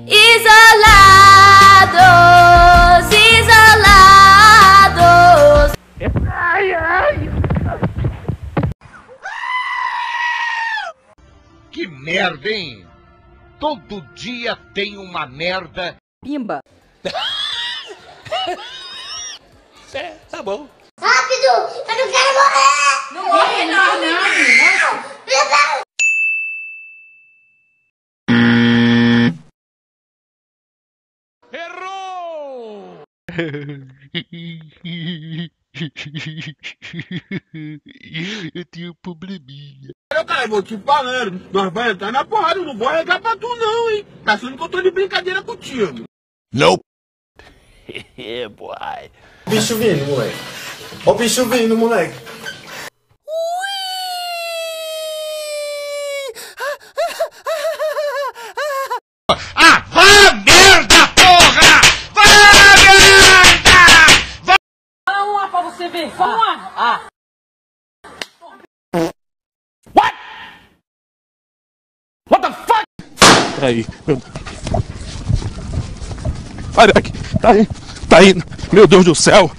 Isolados, isolados. Ai, ai. Que merda, hein? Todo dia tem uma merda. Pimba. É, tá bom. Rápido, eu não quero morrer. Não morre não, não. Meu Deus. Errou! Eu tenho um probleminha. Cara, eu vou te falando, nós vamos entrar na porrada, eu não vou arregar pra tu não, hein? Tá achando que eu tô de brincadeira contigo. Nope. Yeah, boy. Bicho vindo, moleque. Ó o bicho vindo, moleque. Ah, vá merda, porra! Vá merda! Fala uma pra você ver. Fala uma. What? What the fuck? Peraí, meu Deus. Sai daqui, tá aí, meu Deus do céu.